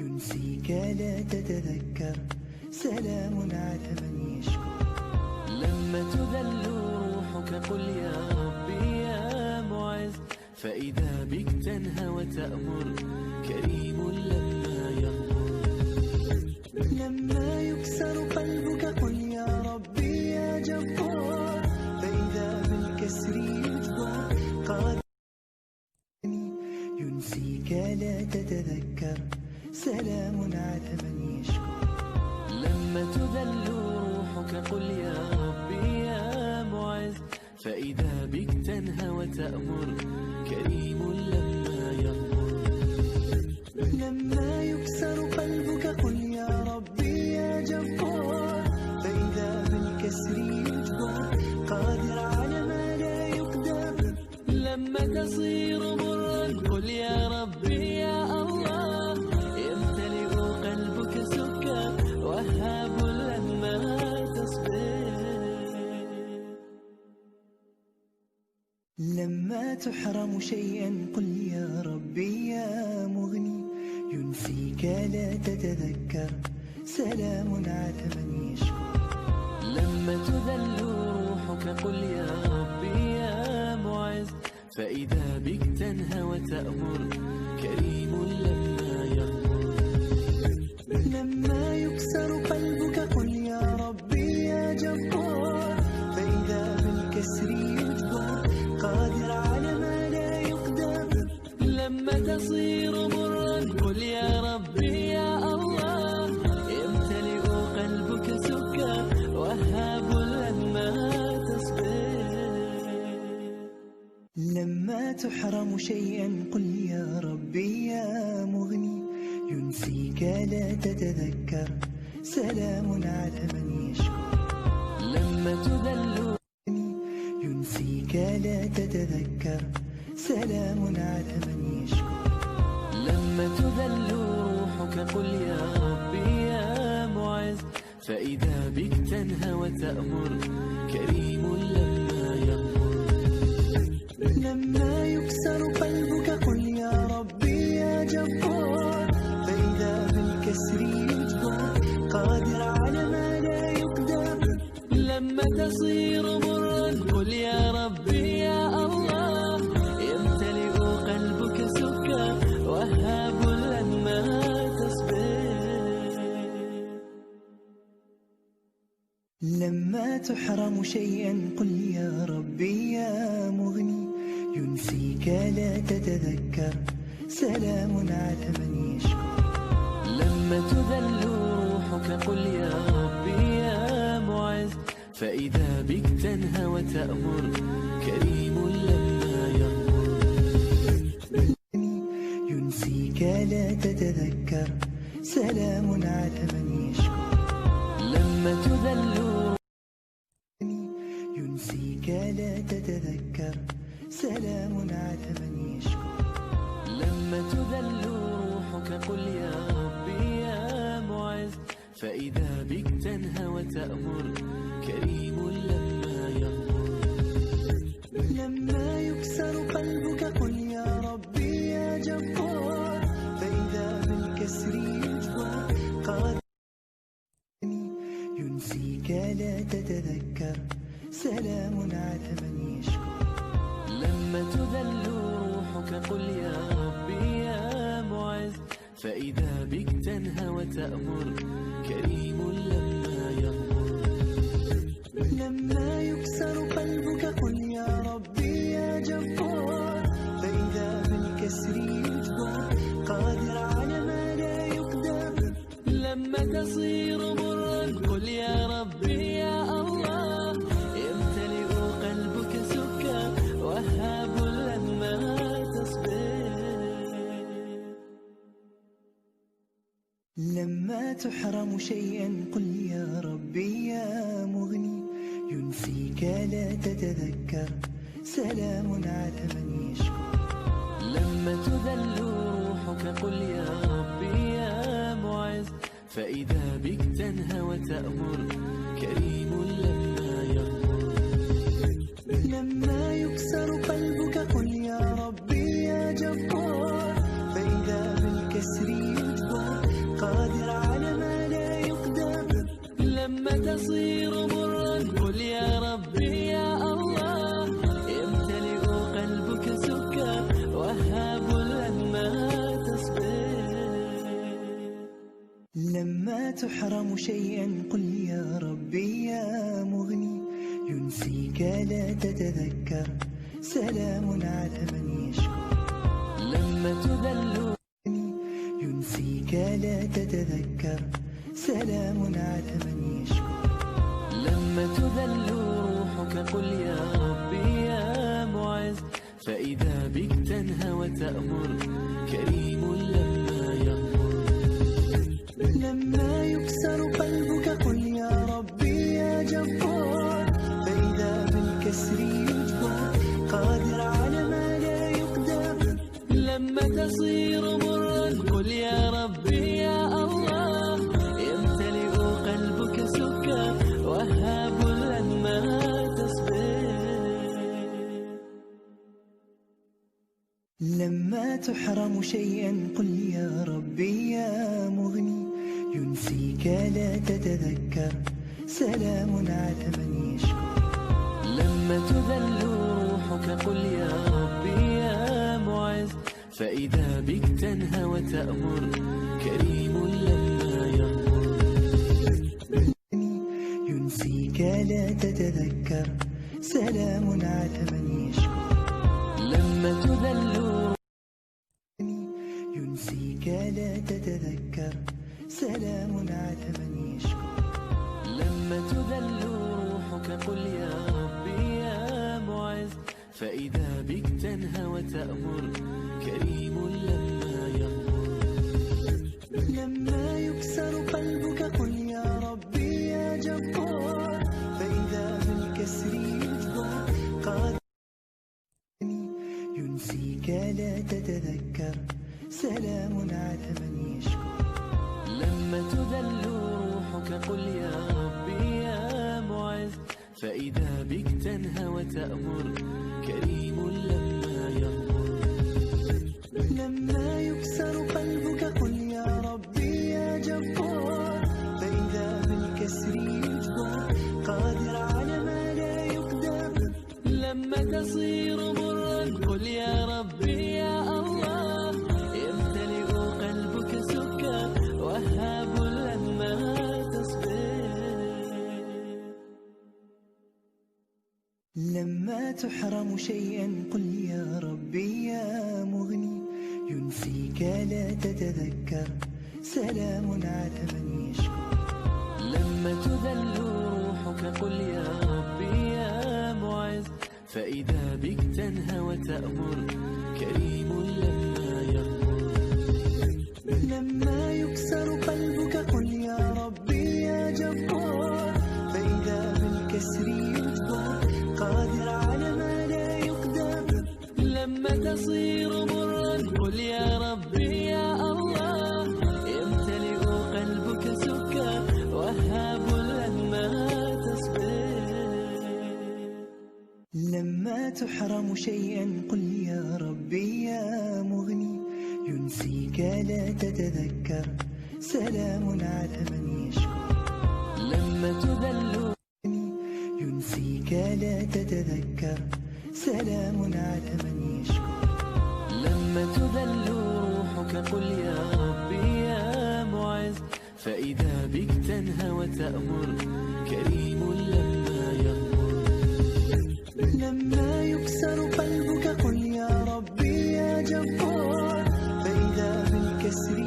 ينسيك لا تتذكر، سلام على من يشكر. لما تذل روحك قل يا ربي يا معز، فإذا بك تنهى وتأمر كريم لما يغفر. لما يكسر قلبك قل يا ربي يا جبار، فإذا بالكسر يجبر قادر ينسيك لا تتذكر، سلام على من يشكر. لما تذل روحك قل يا ربي يا معز، فإذا بك تنهى وتأمر كريم لما يغفر. لما يكسر قلبك قل يا ربي يا جبار، فإذا بالكسر يجبر قادر على ما لا يقدر. لما تصير مرا قل يا ربي يا الله، يمتلئ قلبك سكا وهاب لما تصبر. لما تحرم شيئا قل يا ربي يا مغني، ينسيك لا تتذكر، سلام على من يشكر. لما تذل روحك قل يا ربي يا معز، فإذا بك تنهى وتأمر كريم لما يغفر. لما يكسر قلبك قل يا ربي يا جبار، فإذا بالكسر يجبر قادر على ما لا يقدر. لما تصير مرا قل يا ربي يا الله، يمتلئ قلبك سكا وهاب لما تصبر. لما تحرم شيئا قل يا ربي يا مغني، ينسيك لا تتذكر، سلام على من يشكر. لما تذل ينسيك لا تتذكر، سلام على من يشكر. لما تذل روحك قل يا ربي يا معز، فإذا بك تنهى وتأمر كريم لما يغفر. لما يكسر قلبك قل يا ربي يا جبار، فإذا بالكسر يجبر قادر على ما لا يقدر. لما تصير مرا قل يا ربي يا الله، يمتلئ قلبك سكا وهاب لما تصبر. لما تحرم شيئا قل يا ربي يا مغني، ينسيك لا تتذكر، سلام على من يشكر. لما تذل روحك قل يا ربي يا معز، فإذا بك تنهى وتأمر كريم لما يغفر. ينسيك لا تتذكر، سلام على من يشكر. لما تذل ينسيك لا تتذكر، سلام على من يشكر. لما تذل روحك قل يا ربي يا معز، فإذا بك تنهى وتأمر كريم لما يغفر. لما يكسر قلبك قل يا ربي يا جبار، فإذا بالكسر يجبر قادر ينسيك لا تتذكر، سلام على من يشكر. لما تذل روحك قل يا ربي يا معز، فإذا بك تنهى وتأمر كريم لما يغفر. لما يكسر قلبك قل يا ربي يا جبار، فإذا بالكسر يجبر قادر على ما لا يقدر. لما تصير مرا قل يا ربي يا الله، يمتلئ قلبك سكا وهاب لما تصبر. لما تحرم شيئا قل يا ربي يا مغني، ينسيك لا تتذكر، سلام على من يشكر. لما تذل روحك قل يا ربي يا معز، فإذا بك تنهى وتأمر كريم لما يغفر. لما يكسر قلبك قل يا ربي يا جبار، فإذا بالكسر يجبر لما تحرم شيئا قل يا ربي يا مغني، ينسيك لا تتذكر، سلام على من يشكر. لما تذل ينسيك لا تتذكر، سلام على من يشكر. لما تذل روحك قل يا ربي يا معز، فإذا بك تنهى وتأمر، كريم لما يغفر. لما يكسر قلبك قل يا ربي يا جبار، فإذا بالكسر يجبر، قادر على ما لا يقدر. لما تصير مرا قل يا ربي يا الله، يمتلئ قلبك سكا، وهاب لما تصبر. لما تحرم شيئا قل يا ربي يا مغني، ينسيك لا تتذكر، سلام على من يشكر. لما تذل روحك قل يا ربي يا معز، فإذا بك تنهى وتأمر، كريم لما يغفر. ينسيك لا تتذكر، سلام على من يشكر. لما تذل ينسيك لا تتذكر، سلام على من يشكر. لما تذل روحك قل يا ربي يا معز، فإذا بك تنهى وتأمر، كريم لما يغفر. لما يكسر قلبك قل يا ربي يا جبار، فإذا بالكسر يجبر، قادر. ينسيك لا تتذكر، سلام على من يشكر. لما تذل روحك قل يا ربي يا معز، فإذا بك تنهى وتأمر، كريم لما يغفر. لما يكسر قلبك قل يا ربي يا جبار، فإذا بالكسر يجبر، قادر على ما لا يقدر. لما تصير مرا قل يا ربي يا الله، يمتلئ قلبك سكا، وهاب لما تصبر. لما تحرم شيئا قل يا ربي يا مغني، ينسيك لا تتذكر، سلام على من يشكر. لما تذل روحك قل يا ربي يا معز، فإذا بك تنهى وتأمر، كريم لما يغفر. لما يكسر قلبك قل يا ربي يا جبار، فإذا بالكسر يجبر، قادر على ما لا يقدر. لما تصير مرا قل يا ربي يا الله، يمتلئ قلبك سكا، وهاب لما تصبر. لما تحرم شيئا قل يا ربي يا مغني، ينسيك لا تتذكر، سلام على من يشكر. لما تذل ينسيك لا تتذكر، سلام على من يشكر. لما تذل روحك قل يا ربي يا معز، فإذا بك تنهى وتأمر، كريم لما يغفر. لما يكسر قلبك قل يا ربي يا جبار، فإذا بالكسر